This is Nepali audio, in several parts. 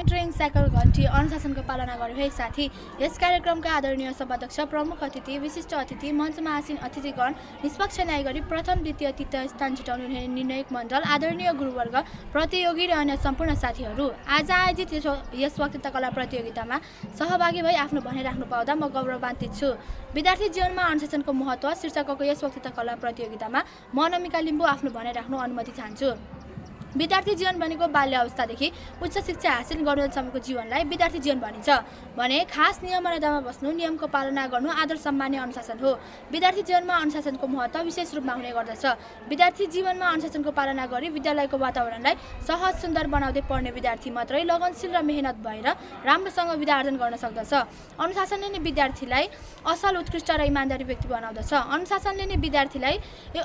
ट्रेन साइकल घन्टी अनुशासनको पालना गर्यो है साथी। यस कार्यक्रमका आदरणीय सभाध्यक्ष, प्रमुख अतिथि, विशिष्ट अतिथि, मञ्चमा आसीन अतिथिगण, निष्पक्ष न्याय गरी प्रथम द्वितीय तृतीय स्थान जुटाउनु हुने निर्णायक मण्डल, आदरणीय गुरुवर्ग, प्रतियोगी र अन्य सम्पूर्ण साथीहरू, आज आयोजित यस वक्तृता कला प्रतियोगितामा सहभागी भई आफ्नो भनाइ राख्नु पाउँदा म गौरवान्वित छु। विद्यार्थी जीवनमा अनुशासनको महत्त्व शीर्षकको यस वक्तृता कला प्रतियोगितामा म नमिका लिम्बू आफ्नो भनाइ राख्नु अनुमति चाहन्छु। विद्यार्थी जीवन भनेको बाल्य अवस्थादेखि उच्च शिक्षा हासिल गर्नुसम्मको जीवनलाई विद्यार्थी जीवन भनिन्छ भने खास नियम मर्यादामा बस्नु, नियमको पालना गर्नु आदर सम्मान्य अनुशासन हो। विद्यार्थी जीवनमा अनुशासनको महत्त्व विशेष रूपमा हुने गर्दछ। विद्यार्थी जीवनमा अनुशासनको पालना गरी विद्यालयको वातावरणलाई सहज सुन्दर बनाउँदै पढ्ने विद्यार्थी मात्रै लगनशील र मेहनत भएर राम्रोसँग विद्या आर्जन गर्न सक्दछ। अनुशासनले नै विद्यार्थीलाई असल, उत्कृष्ट र इमानदारी व्यक्ति बनाउँदछ। अनुशासनले नै विद्यार्थीलाई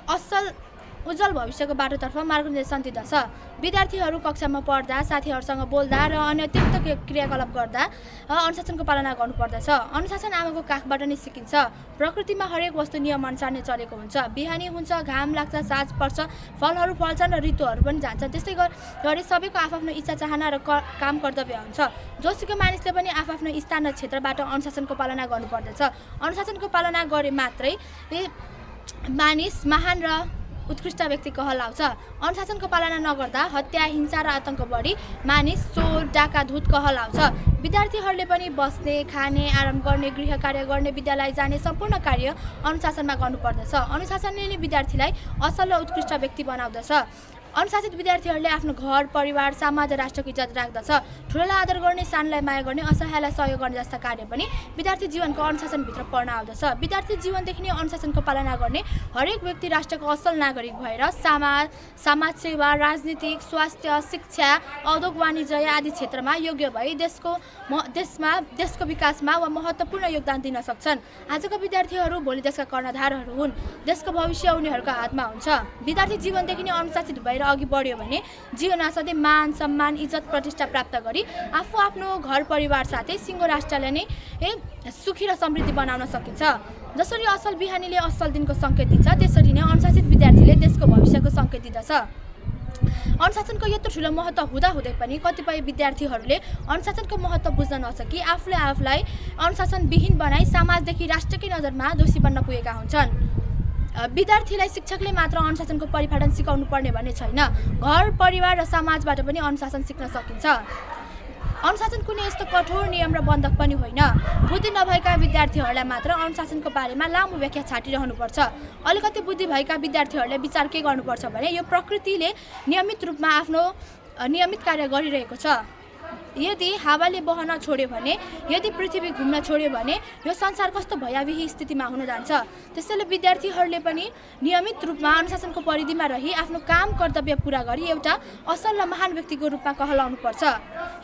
असल उज्जवल भविष्यको बाटोतर्फ मार्गदर्शन दिँदछ। विद्यार्थीहरू कक्षामा पढ्दा, साथीहरूसँग बोल्दा र अन्य अतिरिक्त क्रियाकलाप गर्दा अनुशासनको पालना गर्नुपर्दछ। अनुशासन आमाको काखबाट नै सिकिन्छ। प्रकृतिमा हरेक वस्तु नियमअनुसार नै चलेको हुन्छ। बिहानी हुन्छ, घाम लाग्छ, साँझ पर्छ, फलहरू फल्छन् र ऋतुहरू पनि जान्छन्। त्यस्तै गरी सबैको आफ्नो इच्छा चाहना र काम कर्तव्य हुन्छ। जोसुकै मानिसले पनि आफ्नो स्थान र क्षेत्रबाट अनुशासनको पालना गर्नुपर्दछ। अनुशासनको पालना गरे मात्रै मानिस महान र उत्कृष्ट व्यक्ति कहलाउँछ। अनुशासनको पालना नगर्दा हत्या, हिंसा र आतंक बढी मानिस चोर, डाका, धुत कहलाउँछ। विद्यार्थीहरूले पनि बस्ने, खाने, आराम गर्ने, गृह कार्य गर्ने, विद्यालय जाने सम्पूर्ण कार्य अनुशासनमा गर्नुपर्दछ। अनुशासनले नै विद्यार्थीलाई असल र उत्कृष्ट व्यक्ति बनाउँदछ। अनुशासित विद्यार्थीहरूले आफ्नो घर, परिवार, समाज र राष्ट्रको इज्जत राख्दछ। ठुलोलाई आदर गर्ने, सानोलाई माया गर्ने, असहायलाई सहयोग गर्ने जस्ता कार्य पनि विद्यार्थी जीवनको अनुशासनभित्र पर्न आउँदछ। विद्यार्थी जीवनदेखि नै अनुशासनको पालना गर्ने हरेक व्यक्ति राष्ट्रको असल नागरिक भएर समाज सेवा, राजनीतिक, स्वास्थ्य, शिक्षा, औद्योगिक, वाणिज्य आदि क्षेत्रमा योग्य भई देशको विकासमा वा महत्त्वपूर्ण योगदान दिन सक्छन्। आजका विद्यार्थीहरू भोलि देशका कर्णधारहरू हुन्। देशको भविष्य उनीहरूको हातमा हुन्छ। विद्यार्थी जीवनदेखि नै अनुशासित भएर अघि बढ्यो भने जीवनमा सधैँ मान, सम्मान, इज्जत, प्रतिष्ठा प्राप्त गरी आफ्नो घर परिवार साथै सिङ्गो राष्ट्रलाई नै सुखी र समृद्धि बनाउन सकिन्छ। जसरी असल बिहानीले असल दिनको सङ्केत दिन्छ, त्यसरी नै अनुशासित विद्यार्थीले देशको भविष्यको सङ्केत दिँदछ। अनुशासनको यत्रो ठुलो महत्त्व हुँदाहुँदै पनि कतिपय विद्यार्थीहरूले अनुशासनको महत्त्व बुझ्न नसकी आफूलाई अनुशासनविहीन बनाई समाजदेखि राष्ट्रकै नजरमा दोषी बन्न पुगेका हुन्छन्। विद्यार्थीलाई शिक्षकले मात्र अनुशासनको परिपालन सिकाउनु पर्ने भन्ने छैन। घर, परिवार र समाजबाट पनि अनुशासन सिक्न सकिन्छ। अनुशासन कुनै यस्तो कठोर नियम र बन्धक पनि होइन। बुद्धि नभएका विद्यार्थीहरूलाई मात्र अनुशासनको बारेमा लामो व्याख्या छाटिरहनुपर्छ। अलिकति बुद्धि भएका विद्यार्थीहरूले विचार के गर्नुपर्छ भने यो प्रकृतिले नियमित रूपमा आफ्नो नियमित कार्य गरिरहेको छ। यदि हावाले बहन छोड्यो भने, यदि पृथ्वी घुम्न छोड्यो भने यो संसार कस्तो भयावह स्थितिमा हुन जान्छ। त्यसैले विद्यार्थीहरूले पनि नियमित रूपमा अनुशासनको परिधिमा रही आफ्नो काम कर्तव्य पुरा गरी एउटा असल र महान व्यक्तिको रूपमा कहलाउनुपर्छ।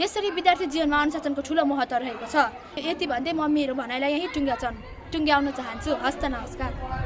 यसरी विद्यार्थी जीवनमा अनुशासनको ठुलो महत्त्व रहेको छ। यति भन्दै म मेरो भनाइलाई यहीँ टुङ्ग्याउन चाहन्छु। हस्त, नमस्कार।